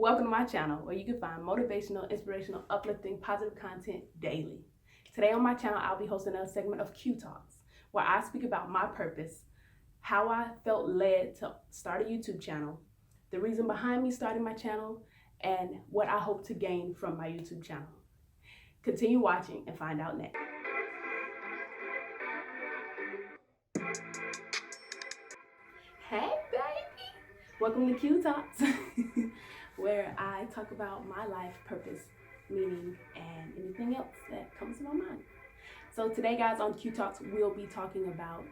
Welcome to my channel where you can find motivational, inspirational, uplifting, positive content daily. Today on my channel, I'll be hosting a segment of Q Talks where I speak about my purpose, how I felt led to start a YouTube channel, the reason behind me starting my channel, and what I hope to gain from my YouTube channel. Continue watching and find out next. Hey baby! Welcome to Q Talks, where I talk about my life purpose, meaning, and anything else that comes to my mind. So today, guys, on Q Talks, we'll be talking about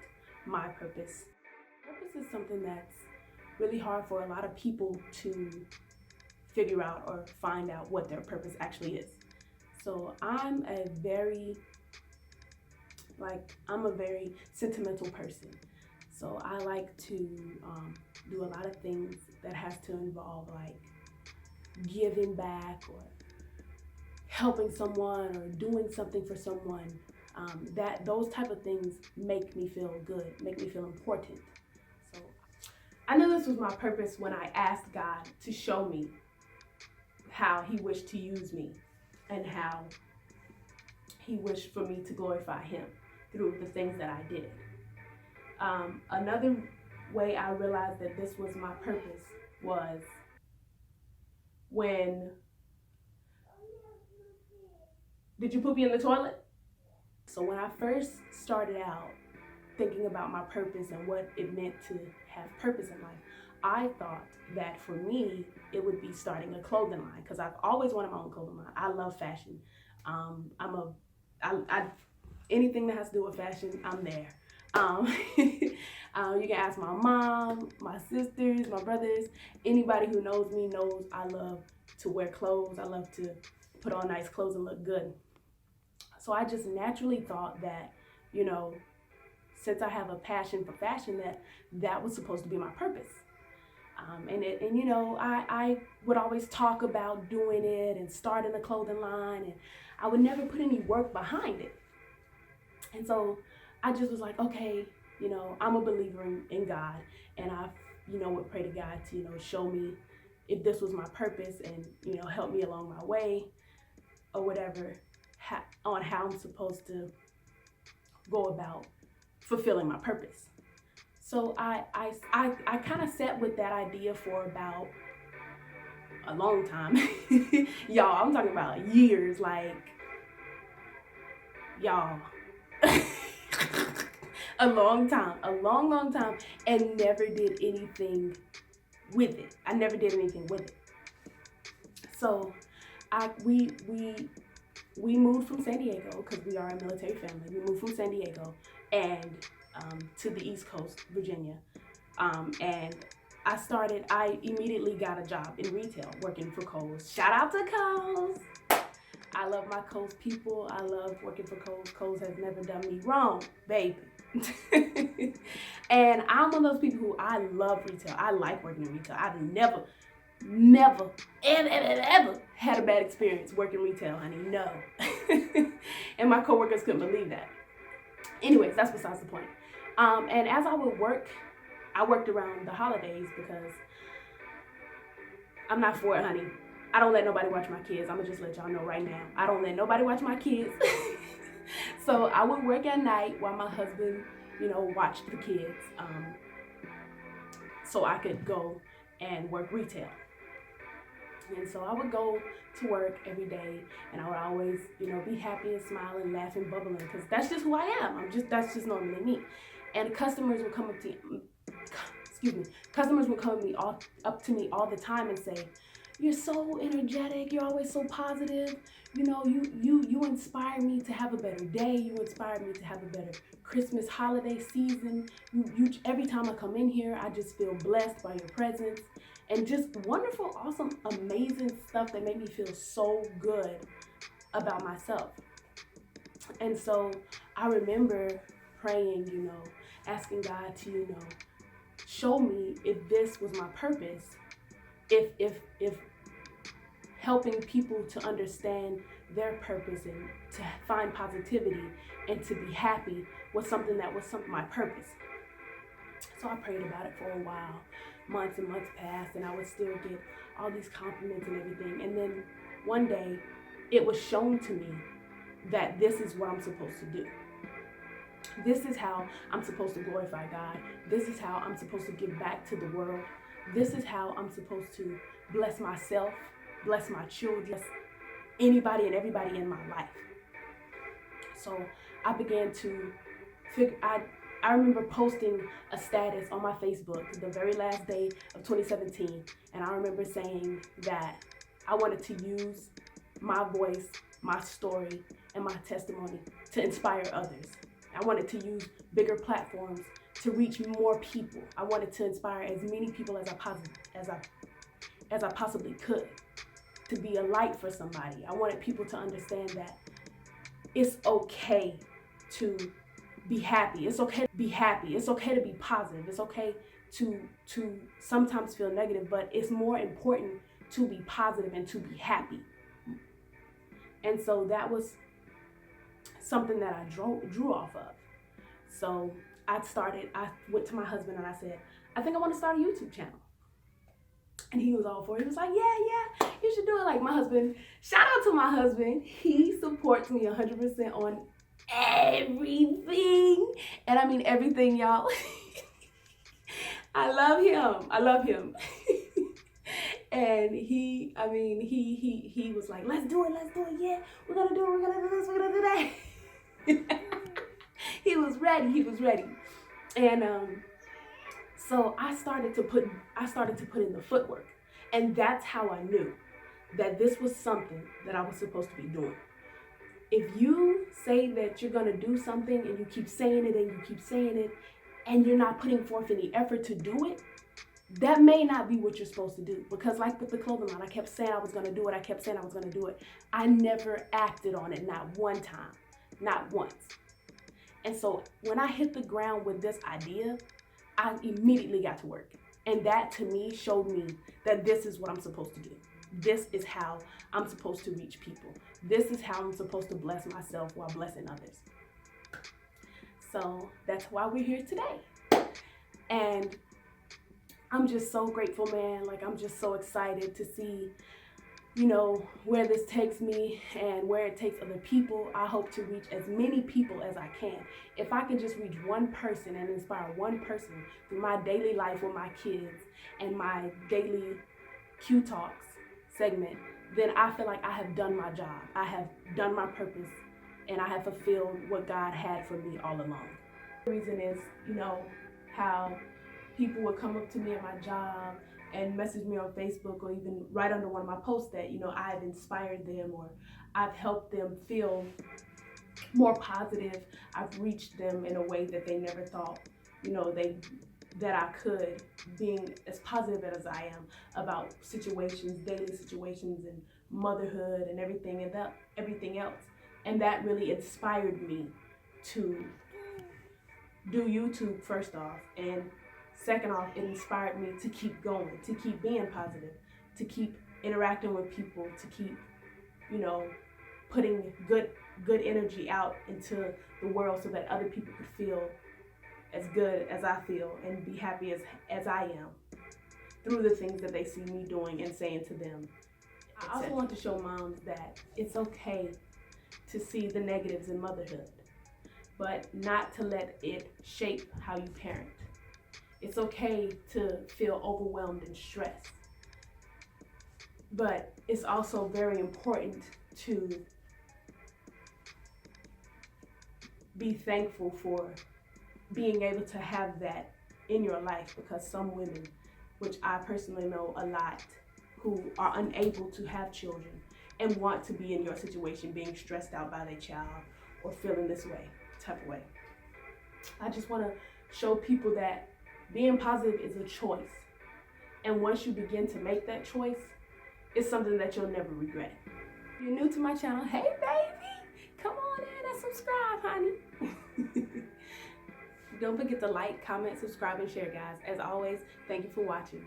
my purpose. Purpose is something that's really hard for a lot of people to figure out or find out what their purpose actually is. So I'm a very sentimental person. So I like to do a lot of things that has to involve like giving back or helping someone or doing something for someone. Those type of things make me feel good, make me feel important. So I knew this was my purpose when I asked God to show me how He wished to use me and how He wished for me to glorify Him through the things that I did. Another way I realized that this was my purpose was when... Did you poopy in the toilet? So when I first started out thinking about my purpose and what it meant to have purpose in life, I thought that for me, it would be starting a clothing line because I've always wanted my own clothing line. I love fashion. Anything that has to do with fashion, I'm there. You can ask my mom, my sisters, my brothers, anybody who knows me knows I love to wear clothes. I love to put on nice clothes and look good. So I just naturally thought that, since I have a passion for fashion, that was supposed to be my purpose. I would always talk about doing it and starting a clothing line, and I would never put any work behind it. And so I just was like, okay, I'm a believer in God, and I, would pray to God to, show me if this was my purpose and, help me along my way or whatever on how I'm supposed to go about fulfilling my purpose. So I kind of sat with that idea for about a long time. Y'all, I'm talking about years, y'all. A long time, and never did anything with it. I never did anything with it. So we moved from San Diego because we are a military family. We moved from San Diego and to the East Coast, Virginia. And I immediately got a job in retail working for Kohl's. Shout out to Kohl's. I love my Kohl's people. I love working for Kohl's. Kohl's has never done me wrong, baby. And I'm one of those people who I love retail. I like working in retail. I've never, ever had a bad experience working retail, honey. No. And my coworkers couldn't believe that. Anyways, that's besides the point. And as I would work, I worked around the holidays because I'm not for it, honey. I don't let nobody watch my kids. I'm gonna just let y'all know right now. I don't let nobody watch my kids. So I would work at night while my husband, watched the kids, so I could go and work retail. And so I would go to work every day, and I would always, be happy and smiling, laughing, bubbling, because that's just who I am. That's just normally me. And customers would come up to me all the time and say, "You're so energetic. You're always so positive. You inspire me to have a better day. You inspire me to have a better Christmas holiday season. Every time I come in here, I just feel blessed by your presence." And just wonderful, awesome, amazing stuff that made me feel so good about myself. And so I remember praying, asking God to, show me if this was my purpose, if helping people to understand their purpose and to find positivity and to be happy was something that was my purpose. So I prayed about it for a while, months and months passed, and I would still get all these compliments and everything. And then one day, it was shown to me that this is what I'm supposed to do. This is how I'm supposed to glorify God. This is how I'm supposed to give back to the world. This is how I'm supposed to bless myself, bless my children, anybody and everybody in my life. So I began to figure, I remember posting a status on my Facebook the very last day of 2017. And I remember saying that I wanted to use my voice, my story, and my testimony to inspire others. I wanted to use bigger platforms to reach more people. I wanted to inspire as many people as I possibly could, to be a light for somebody. I wanted people to understand that it's okay to be happy. It's okay to be happy. It's okay to be positive. It's okay to sometimes feel negative, but it's more important to be positive and to be happy. And so that was something that I drew off of. So I went to my husband and I said, I think I want to start a YouTube channel. And he was all for it. He was like, yeah, you should do it. Like, my husband, shout out to my husband. He supports me 100% on everything. And I mean everything, y'all. I love him. And he was like, let's do it, yeah. We're gonna do it, we're gonna do this, we're gonna do that. He was ready. And so I started to put in the footwork. And that's how I knew that this was something that I was supposed to be doing. If you say that you're gonna do something and you keep saying it and you're not putting forth any effort to do it, that may not be what you're supposed to do. Because like with the clothing line, I kept saying I was gonna do it. I never acted on it, not one time, not once. And so when I hit the ground with this idea, I immediately got to work. And that to me showed me that this is what I'm supposed to do. This is how I'm supposed to reach people. This is how I'm supposed to bless myself while blessing others. So that's why we're here today. And I'm just so grateful, man. Like, I'm just so excited to see, where this takes me and where it takes other people. I hope to reach as many people as I can. If I can just reach one person and inspire one person through my daily life with my kids and my daily Q Talks segment, then I feel like I have done my job. I have done my purpose, and I have fulfilled what God had for me all along. The reason is, how people would come up to me at my job and message me on Facebook or even write under one of my posts that, I've inspired them or I've helped them feel more positive. I've reached them in a way that they never thought, that I could, being as positive as I am about situations, daily situations and motherhood and everything else. And that really inspired me to do YouTube, first off, and second off, it inspired me to keep going, to keep being positive, to keep interacting with people, to keep, putting good energy out into the world so that other people could feel as good as I feel and be happy as I am through the things that they see me doing and saying to them. I also want to show moms that it's okay to see the negatives in motherhood, but not to let it shape how you parent. It's okay to feel overwhelmed and stressed, but it's also very important to be thankful for being able to have that in your life, because some women, which I personally know a lot, who are unable to have children and want to be in your situation, being stressed out by their child or feeling this type of way. I just want to show people that being positive is a choice. And once you begin to make that choice, it's something that you'll never regret. If you're new to my channel, hey baby, come on in and subscribe, honey. Don't forget to like, comment, subscribe, and share, guys. As always, thank you for watching.